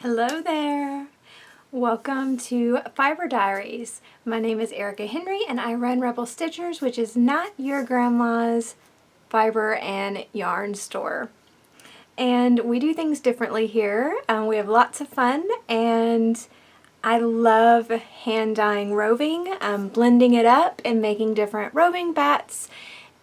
Hello there! Welcome to Fiber Diaries. My name is Erica Henry and I run Rebel Stitchers, which is not your grandma's fiber and yarn store. And we do things differently here. We have lots of fun and I love hand dyeing roving, blending it up and making different roving bats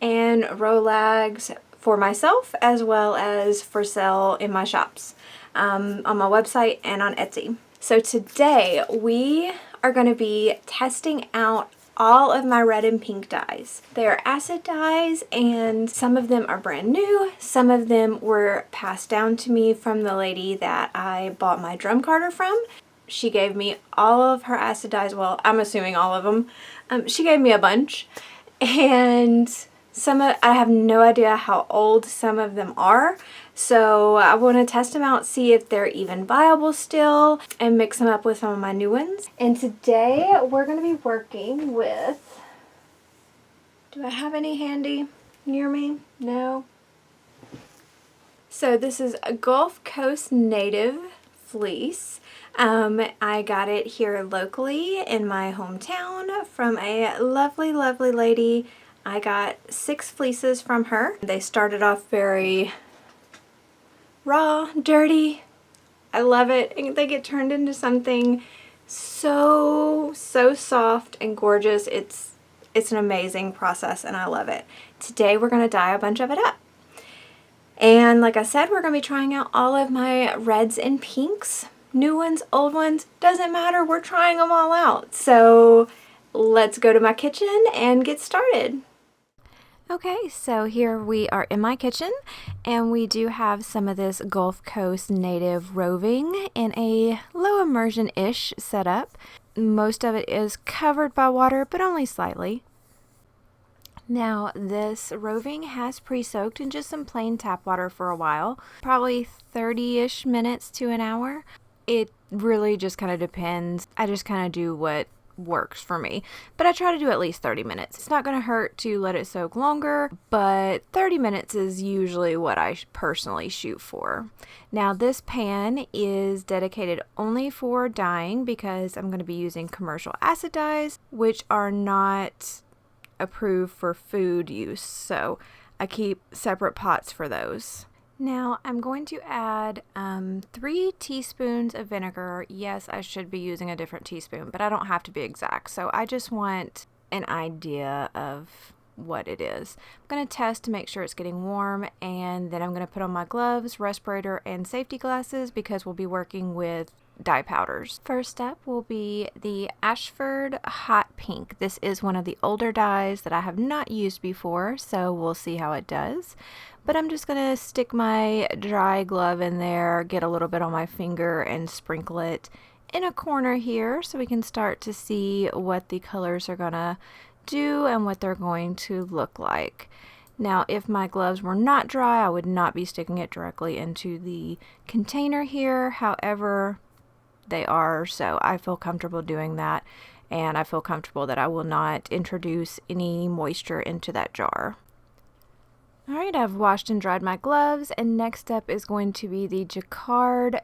and rolags for myself as well as for sale in my shops, on my website and on Etsy. So today we are going to be testing out all of my red and pink dyes. They are acid dyes and some of them are brand new. Some of them were passed down to me from the lady that I bought my drum carder from. She gave me all of her acid dyes. Well, I'm assuming all of them. She gave me a bunch and I have no idea how old some of them are. So I want to test them out, see if they're even viable still, and mix them up with some of my new ones. And today we're going to be working with, do I have any handy near me? No. So this is a Gulf Coast native fleece. I got it here locally in my hometown from a lovely, lovely lady. I got 6 fleeces from her. They started off very raw, dirty. I love it. And they get turned into something so soft and gorgeous. It's an amazing process and I love it. Today we're going to dye a bunch of it up. And like I said, we're going to be trying out all of my reds and pinks. New ones, old ones, doesn't matter. We're trying them all out. So let's go to my kitchen and get started. Okay, so here we are in my kitchen and we do have some of this Gulf Coast native roving in a low immersion-ish setup. Most of it is covered by water, but only slightly. Now this roving has pre-soaked in just some plain tap water for a while, probably 30-ish minutes to an hour. It really just kind of depends. I just kind of do what works for me, but I try to do at least 30 minutes. It's not going to hurt to let it soak longer, but 30 minutes is usually what I personally shoot for. Now this pan is dedicated only for dyeing because I'm going to be using commercial acid dyes, which are not approved for food use, so I keep separate pots for those. Now I'm going to add 3 teaspoons of vinegar. Yes, I should be using a different teaspoon, but I don't have to be exact. So I just want an idea of what it is. I'm going to test to make sure it's getting warm, and then I'm going to put on my gloves, respirator, and safety glasses because we'll be working with dye powders. First up will be the Ashford Hot Pink. This is one of the older dyes that I have not used before, so we'll see how it does. But I'm just going to stick my dry glove in there, get a little bit on my finger, and sprinkle it in a corner here so we can start to see what the colors are going to do and what they're going to look like. Now, if my gloves were not dry, I would not be sticking it directly into the container here. However, they are, so I feel comfortable doing that, and I feel comfortable that I will not introduce any moisture into that jar. Alright, I've washed and dried my gloves, and next up is going to be the Jacquard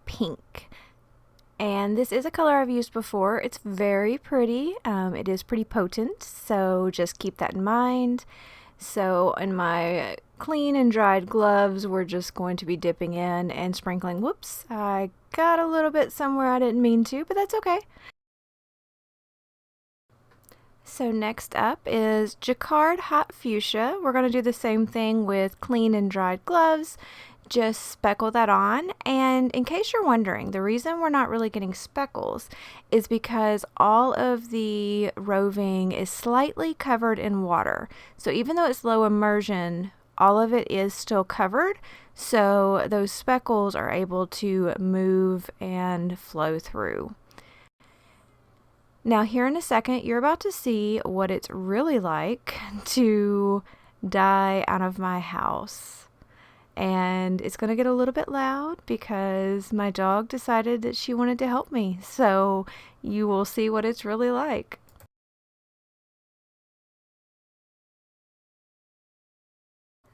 Pink. And this is a color I've used before. It's very pretty. It is pretty potent, so just keep that in mind. So in my clean and dried gloves, we're just going to be dipping in and sprinkling. Whoops, I got a little bit somewhere I didn't mean to, but that's okay. So next up is Jacquard Hot Fuchsia. We're going to do the same thing with clean and dried gloves. Just speckle that on, and in case you're wondering, the reason we're not really getting speckles is because all of the roving is slightly covered in water. So even though it's low immersion, all of it is still covered, so those speckles are able to move and flow through. Now here in a second, you're about to see what it's really like to dye out of my house. And it's going to get a little bit loud because my dog decided that she wanted to help me. So you will see what it's really like.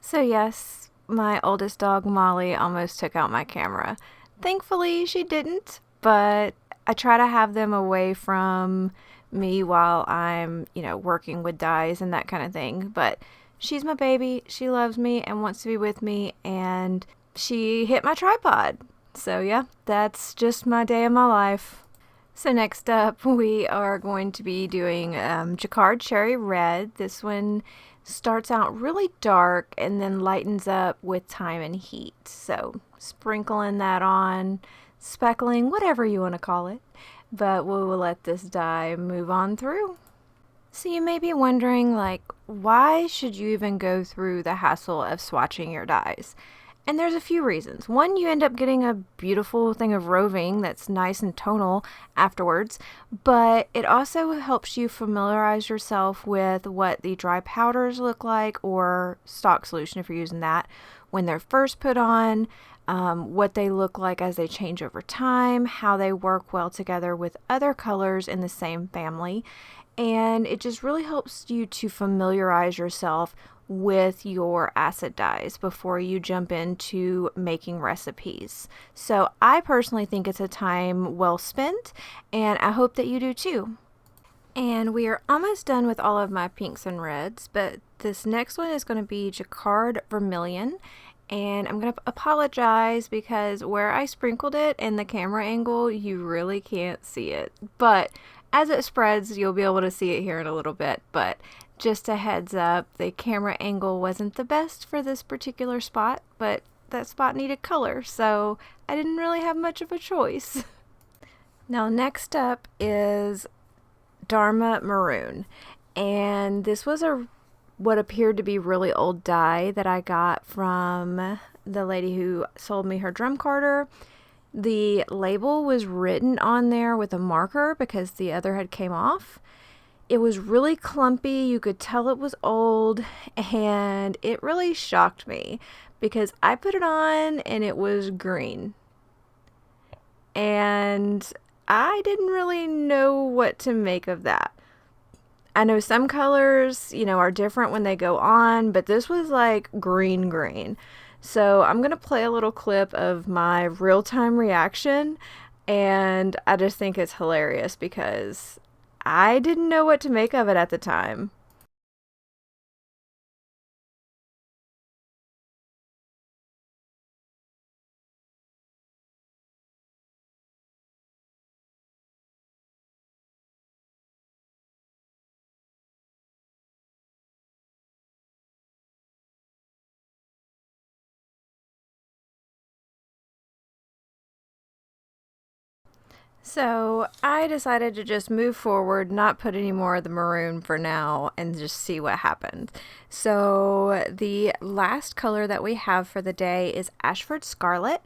So yes, my oldest dog Molly almost took out my camera. Thankfully, she didn't, but I try to have them away from me while I'm, working with dyes and that kind of thing. But she's my baby. She loves me and wants to be with me, and she hit my tripod. So, yeah, that's just my day of my life. So next up, we are going to be doing Jacquard Cherry Red. This one starts out really dark and then lightens up with time and heat. So sprinkling that on, speckling, whatever you want to call it. But we will let this dye move on through. So you may be wondering, why should you even go through the hassle of swatching your dyes? And there's a few reasons. One, you end up getting a beautiful thing of roving that's nice and tonal afterwards, but it also helps you familiarize yourself with what the dry powders look like, or stock solution if you're using that, when they're first put on, what they look like as they change over time, how they work well together with other colors in the same family. And it just really helps you to familiarize yourself with your acid dyes before you jump into making recipes. So I personally think it's a time well spent, and I hope that you do too. And we are almost done with all of my pinks and reds, but this next one is going to be Jacquard Vermillion. And I'm going to apologize because where I sprinkled it and the camera angle, you really can't see it. But as it spreads, you'll be able to see it here in a little bit. But just a heads up, the camera angle wasn't the best for this particular spot, but that spot needed color, so I didn't really have much of a choice. Now next up is Dharma Maroon, and this was what appeared to be really old dye that I got from the lady who sold me her drum carder. The label was written on there with a marker because the other had came off. It was really clumpy. You could tell it was old, and it really shocked me because I put it on and it was green. And I didn't really know what to make of that. I know some colors, are different when they go on, but this was like green. So I'm going to play a little clip of my real-time reaction, and I just think it's hilarious because I didn't know what to make of it at the time. So I decided to just move forward, not put any more of the maroon for now, and just see what happened. So the last color that we have for the day is Ashford Scarlet,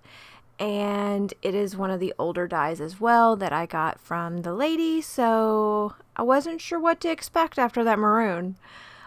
and it is one of the older dyes as well that I got from the lady, so I wasn't sure what to expect after that maroon.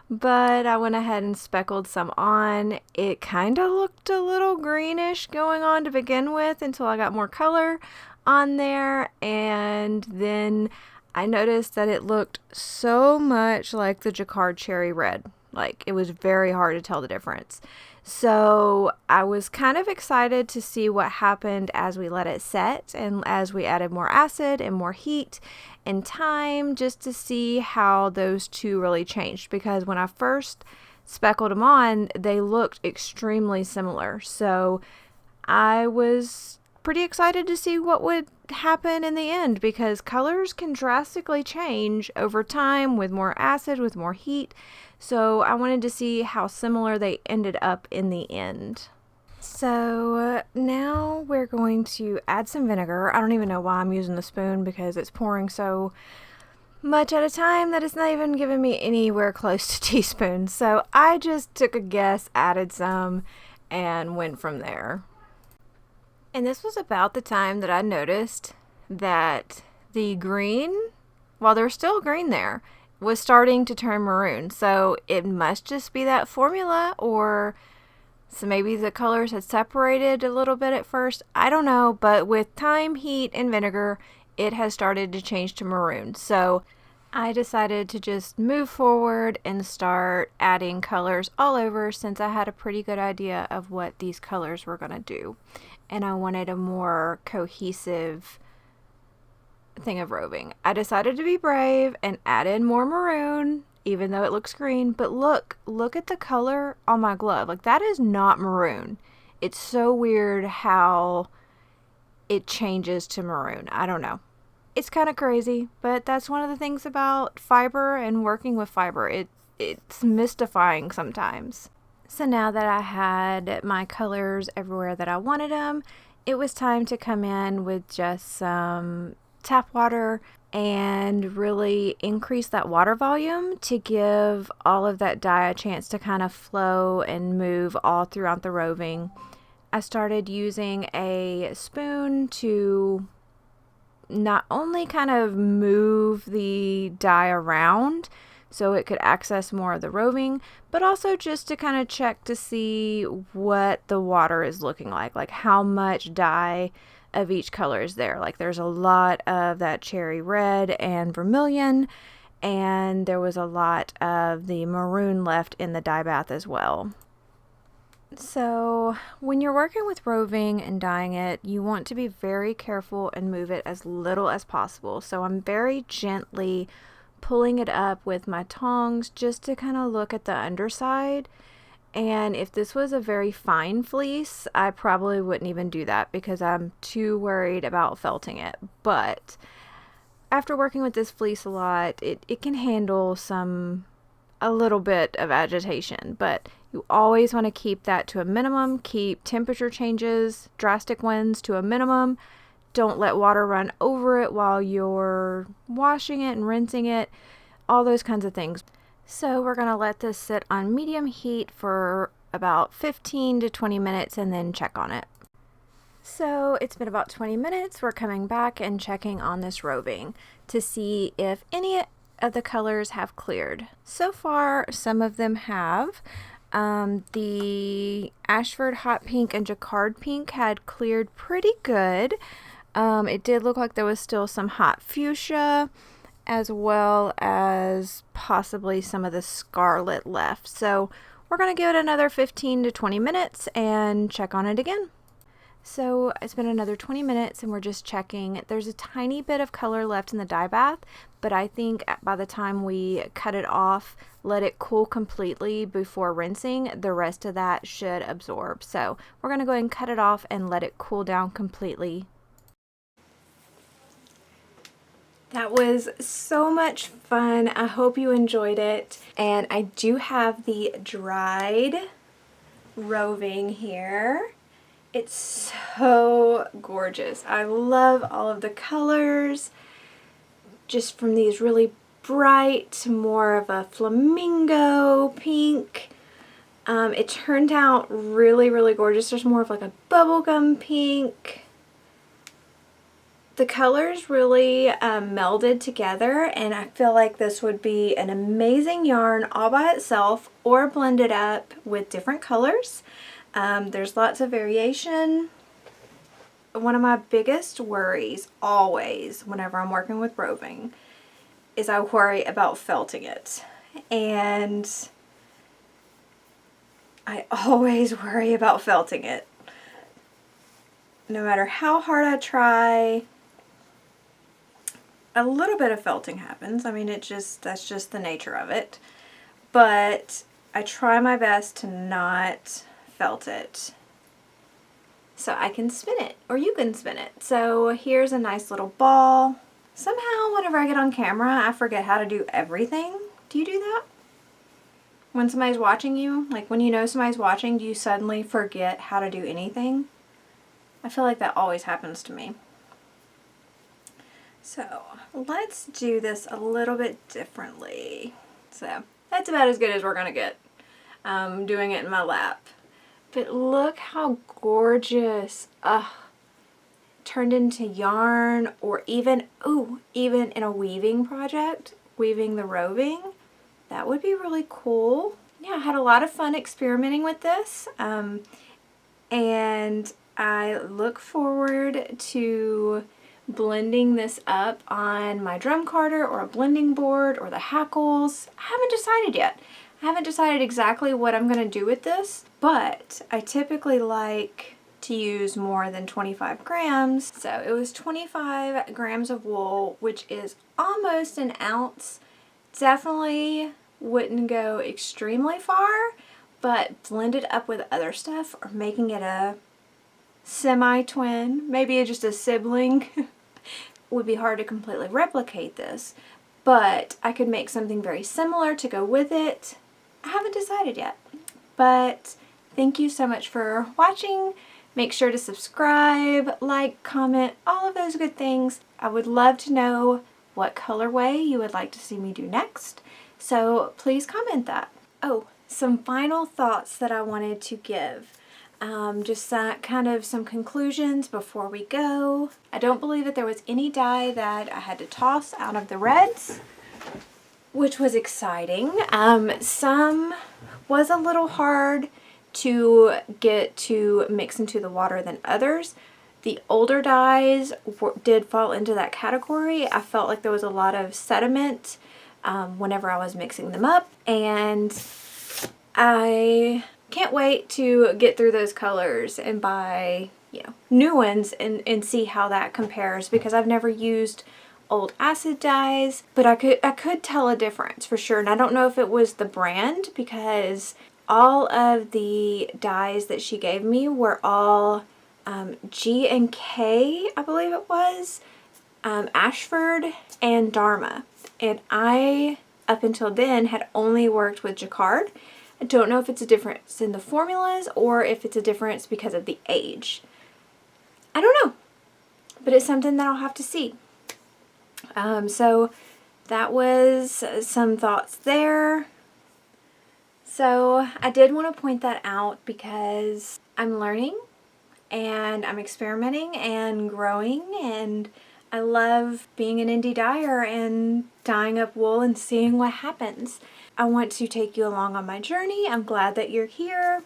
But I went ahead and speckled some on. It kind of looked a little greenish going on to begin with until I got more color on there, and then I noticed that it looked so much like the Jacquard Cherry Red. Like, it was very hard to tell the difference. So I was kind of excited to see what happened as we let it set and as we added more acid and more heat and time, just to see how those two really changed, because when I first speckled them on, they looked extremely similar. So I was pretty excited to see what would happen in the end, because colors can drastically change over time with more acid, with more heat. So I wanted to see how similar they ended up in the end. So now we're going to add some vinegar. I don't even know why I'm using the spoon because it's pouring so much at a time that it's not even giving me anywhere close to teaspoons. So I just took a guess, added some, and went from there. And this was about the time that I noticed that the green, while there's still green there, was starting to turn maroon. So it must just be that formula, or so maybe the colors had separated a little bit at first. I don't know, but with time, heat, and vinegar, it has started to change to maroon. So I decided to just move forward and start adding colors all over since I had a pretty good idea of what these colors were going to do. And I wanted a more cohesive thing of roving. I decided to be brave and add in more maroon, even though it looks green. But look at the color on my glove. Like, that is not maroon. It's so weird how it changes to maroon. I don't know. It's kind of crazy, but that's one of the things about fiber and working with fiber. It's mystifying sometimes. So now that I had my colors everywhere that I wanted them, it was time to come in with just some tap water and really increase that water volume to give all of that dye a chance to kind of flow and move all throughout the roving. I started using a spoon to not only kind of move the dye around so it could access more of the roving, but also just to kind of check to see what the water is looking like how much dye of each color is there. Like, there's a lot of that cherry red and vermilion, and there was a lot of the maroon left in the dye bath as well. So when you're working with roving and dyeing it, you want to be very careful and move it as little as possible. So I'm very gently pulling it up with my tongs just to kind of look at the underside. And if this was a very fine fleece, I probably wouldn't even do that because I'm too worried about felting it. But after working with this fleece a lot, it can handle a little bit of agitation, but you always want to keep that to a minimum. Keep temperature changes, drastic winds to a minimum. Don't let water run over it while you're washing it and rinsing it, all those kinds of things. So we're going to let this sit on medium heat for about 15 to 20 minutes and then check on it. So it's been about 20 minutes. We're coming back and checking on this roving to see if any of the colors have cleared. So far, some of them have. The Ashford Hot Pink and Jacquard Pink had cleared pretty good. It did look like there was still some Hot Fuchsia as well as possibly some of the Scarlet left. So we're going to give it another 15 to 20 minutes and check on it again. So it's been another 20 minutes and we're just checking. There's a tiny bit of color left in the dye bath, but I think by the time we cut it off, let it cool completely before rinsing, the rest of that should absorb. So we're going to go ahead and cut it off and let it cool down completely. That was so much fun. I hope you enjoyed it. And I do have the dried roving here. It's so gorgeous. I love all of the colors, just from these really bright to more of a flamingo pink. It turned out really, really gorgeous. There's more of like a bubblegum pink. The colors really melded together, and I feel like this would be an amazing yarn all by itself or blended up with different colors. There's lots of variation. One of my biggest worries always whenever I'm working with roving is I worry about felting it. And I always worry about felting it. No matter how hard I try, a little bit of felting happens. I mean, that's just the nature of it. But I try my best to not felt it so I can spin it, or you can spin it. So here's a nice little ball. Somehow whenever I get on camera I forget how to do everything. Do you do that? When somebody's watching you, like when you know somebody's watching, do you suddenly forget how to do anything? I feel like that always happens to me. So let's do this a little bit differently. So that's about as good as we're gonna get. Doing it in my lap. But look how gorgeous. Turned into yarn, or even in a weaving project, weaving the roving. That would be really cool. Yeah, I had a lot of fun experimenting with this. And I look forward to blending this up on my drum carder or a blending board or the hackles. I haven't decided yet. I haven't decided exactly what I'm going to do with this, but I typically like to use more than 25 grams. So it was 25 grams of wool, which is almost an ounce. Definitely wouldn't go extremely far, but blend it up with other stuff or making it a semi-twin, maybe just a sibling. Would be hard to completely replicate this, but I could make something very similar to go with it. I haven't decided yet, but thank you so much for watching. Make sure to subscribe, like, comment, all of those good things. I would love to know what colorway you would like to see me do next, so please comment that. Oh, some final thoughts that I wanted to give. Just kind of some conclusions before we go. I don't believe that there was any dye that I had to toss out of the reds, which was exciting. Some was a little hard to get to mix into the water than others. The older dyes did fall into that category. I felt like there was a lot of sediment whenever I was mixing them up, and I can't wait to get through those colors and buy, you know, new ones and see how that compares, because I've never used old acid dyes, but I could tell a difference for sure. And I don't know if it was the brand, because all of the dyes that she gave me were all G and K, I believe it was, Ashford and Dharma. And I, up until then, had only worked with Jacquard. I don't know if it's a difference in the formulas or if it's a difference because of the age. I don't know, but it's something that I'll have to see. So that was some thoughts there. So I did want to point that out because I'm learning and I'm experimenting and growing, and I love being an indie dyer and dyeing up wool and seeing what happens. I want to take you along on my journey. I'm glad that you're here.